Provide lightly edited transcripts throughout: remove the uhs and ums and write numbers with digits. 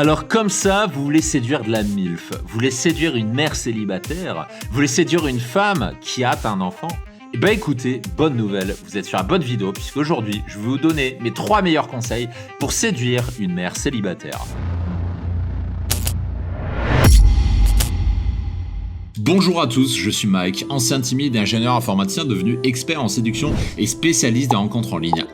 Alors comme ça, vous voulez séduire de la MILF, vous voulez séduire une mère célibataire, vous voulez séduire une femme qui a un enfant. Eh ben écoutez, bonne nouvelle, vous êtes sur la bonne vidéo puisqu'aujourd'hui, je vais vous donner mes 3 meilleurs conseils pour séduire une mère célibataire. Bonjour à tous, je suis Mike, ancien timide et ingénieur informaticien devenu expert en séduction et spécialiste des rencontres en ligne.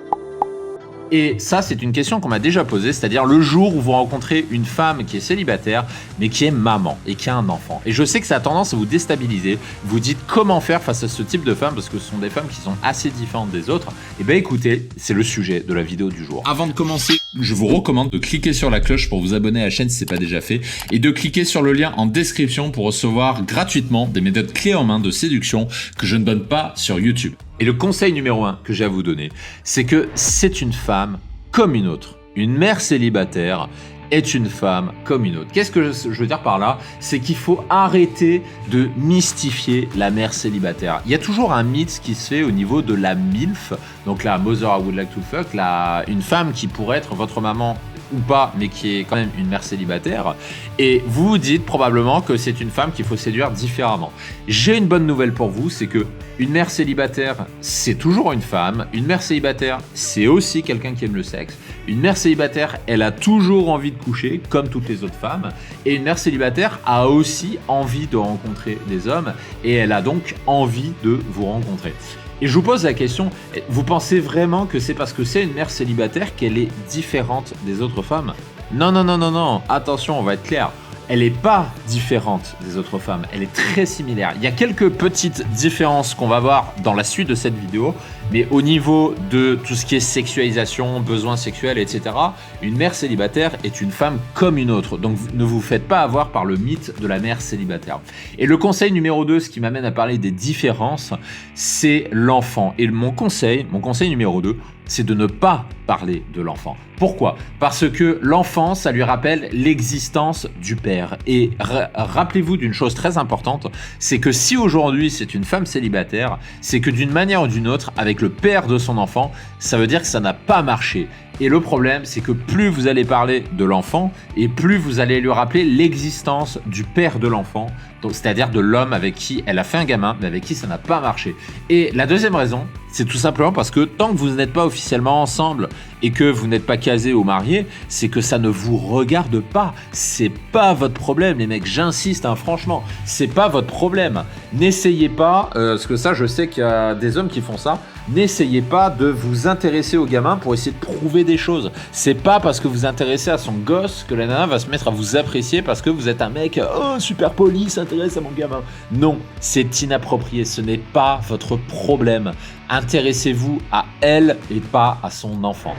Et ça, c'est une question qu'on m'a déjà posée, c'est-à-dire le jour où vous rencontrez une femme qui est célibataire, mais qui est maman et qui a un enfant. Et je sais que ça a tendance à vous déstabiliser. Vous dites comment faire face à ce type de femmes, parce que ce sont des femmes qui sont assez différentes des autres. Et bien écoutez, c'est le sujet de la vidéo du jour. Avant de commencer, je vous recommande de cliquer sur la cloche pour vous abonner à la chaîne si ce n'est pas déjà fait, et de cliquer sur le lien en description pour recevoir gratuitement des méthodes clés en main de séduction que je ne donne pas sur YouTube. Et le conseil numéro 1 que j'ai à vous donner, c'est que c'est une femme comme une autre. Une mère célibataire est une femme comme une autre. Qu'est-ce que je veux dire par là? C'est qu'il faut arrêter de mystifier la mère célibataire. Il y a toujours un mythe qui se fait au niveau de la MILF, donc la Mother I Would Like to Fuck, une femme qui pourrait être votre maman ou pas, mais qui est quand même une mère célibataire, et vous vous dites probablement que c'est une femme qu'il faut séduire différemment. J'ai une bonne nouvelle pour vous, c'est que une mère célibataire, c'est toujours une femme. Une mère célibataire, c'est aussi quelqu'un qui aime le sexe. Une mère célibataire, elle a toujours envie de coucher, comme toutes les autres femmes. Et une mère célibataire a aussi envie de rencontrer des hommes, et elle a donc envie de vous rencontrer. Et je vous pose la question, vous pensez vraiment que c'est parce que c'est une mère célibataire qu'elle est différente des autres femmes? Non, attention, on va être clair. Elle n'est pas différente des autres femmes, elle est très similaire. Il y a quelques petites différences qu'on va voir dans la suite de cette vidéo, mais au niveau de tout ce qui est sexualisation, besoins sexuels, etc., une mère célibataire est une femme comme une autre. Donc ne vous faites pas avoir par le mythe de la mère célibataire. Et le conseil numéro 2, ce qui m'amène à parler des différences, c'est l'enfant. Et mon conseil numéro 2, c'est de ne pas parler de l'enfant. Pourquoi? Parce que l'enfant, ça lui rappelle l'existence du père. Et rappelez-vous d'une chose très importante, c'est que si aujourd'hui c'est une femme célibataire, c'est que d'une manière ou d'une autre, avec le père de son enfant, ça veut dire que ça n'a pas marché. Et le problème, c'est que plus vous allez parler de l'enfant, et plus vous allez lui rappeler l'existence du père de l'enfant, c'est-à-dire de l'homme avec qui elle a fait un gamin, mais avec qui ça n'a pas marché. Et la deuxième raison, c'est tout simplement parce que tant que vous n'êtes pas officiellement ensemble et que vous n'êtes pas casé ou marié, c'est que ça ne vous regarde pas. C'est pas votre problème, les mecs. J'insiste, franchement, c'est pas votre problème. N'essayez pas, parce que ça, je sais qu'il y a des hommes qui font ça. N'essayez pas de vous intéresser au gamin pour essayer de prouver des choses. C'est pas parce que vous vous intéressez à son gosse que la nana va se mettre à vous apprécier parce que vous êtes un mec super poli, s'intéresse à mon gamin. Non, c'est inapproprié. Ce n'est pas votre problème. Intéressez-vous à elle et pas à son enfant.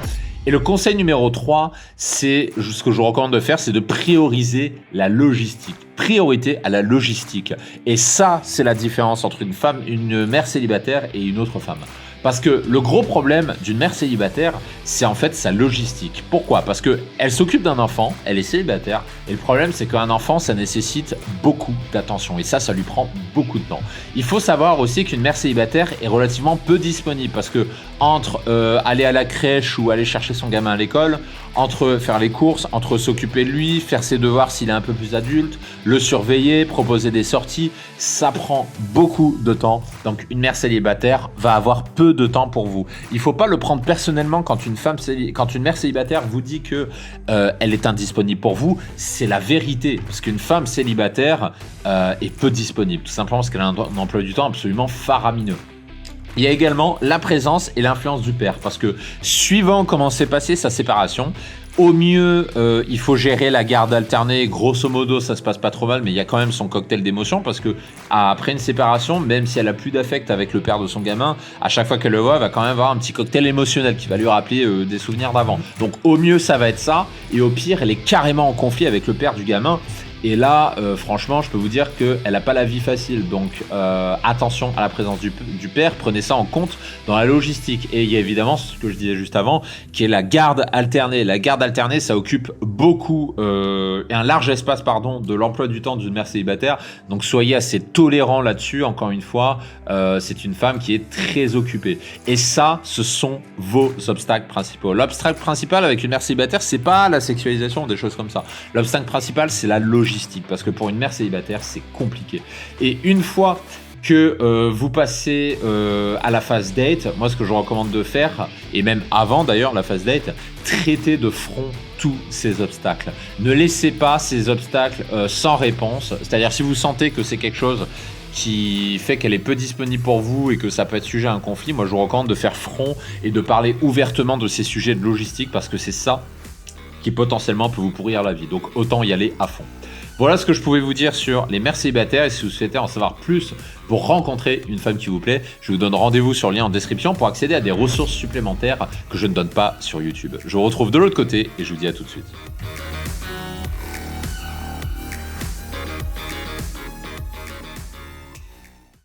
Et le conseil numéro 3, c'est ce que je vous recommande de faire, c'est de prioriser la logistique. Priorité à la logistique. Et ça, c'est la différence entre une mère célibataire et une autre femme. Parce que le gros problème d'une mère célibataire, c'est en fait sa logistique. Pourquoi? Parce qu'elle s'occupe d'un enfant, elle est célibataire, et le problème c'est qu'un enfant, ça nécessite beaucoup d'attention, et ça lui prend beaucoup de temps. Il faut savoir aussi qu'une mère célibataire est relativement peu disponible, parce que entre aller à la crèche ou aller chercher son gamin à l'école, entre faire les courses, entre s'occuper de lui, faire ses devoirs s'il est un peu plus adulte, le surveiller, proposer des sorties, ça prend beaucoup de temps. Donc une mère célibataire va avoir peu de temps pour vous. Il ne faut pas le prendre personnellement quand une mère célibataire vous dit que elle est indisponible pour vous. C'est la vérité, parce qu'une femme célibataire est peu disponible, tout simplement parce qu'elle a un emploi du temps absolument faramineux. Il y a également la présence et l'influence du père, parce que suivant comment s'est passée sa séparation, au mieux, il faut gérer la garde alternée. Grosso modo, ça se passe pas trop mal, mais il y a quand même son cocktail d'émotions, parce que après une séparation, même si elle a plus d'affect avec le père de son gamin, à chaque fois qu'elle le voit, elle va quand même avoir un petit cocktail émotionnel qui va lui rappeler des souvenirs d'avant. Donc au mieux, ça va être ça, et au pire, elle est carrément en conflit avec le père du gamin. Et là, franchement, je peux vous dire qu'elle n'a pas la vie facile. Donc, attention à la présence du père. Prenez ça en compte dans la logistique. Et il y a évidemment ce que je disais juste avant, qui est la garde alternée. La garde alternée, ça occupe beaucoup et un large espace, de l'emploi du temps d'une mère célibataire. Donc, soyez assez tolérants là-dessus. Encore une fois, c'est une femme qui est très occupée. Et ça, ce sont vos obstacles principaux. L'obstacle principal avec une mère célibataire, c'est pas la sexualisation ou des choses comme ça. L'obstacle principal, c'est la logistique, parce que pour une mère célibataire, c'est compliqué. Et une fois que vous passez à la phase date, moi ce que je vous recommande de faire, et même avant d'ailleurs la phase date, traitez de front tous ces obstacles. Ne laissez pas ces obstacles sans réponse, c'est-à-dire si vous sentez que c'est quelque chose qui fait qu'elle est peu disponible pour vous et que ça peut être sujet à un conflit, moi je vous recommande de faire front et de parler ouvertement de ces sujets de logistique, parce que c'est ça qui potentiellement peut vous pourrir la vie. Donc autant y aller à fond. Voilà ce que je pouvais vous dire sur les mères célibataires, et si vous souhaitez en savoir plus pour rencontrer une femme qui vous plaît, je vous donne rendez-vous sur le lien en description pour accéder à des ressources supplémentaires que je ne donne pas sur YouTube. Je vous retrouve de l'autre côté et je vous dis à tout de suite.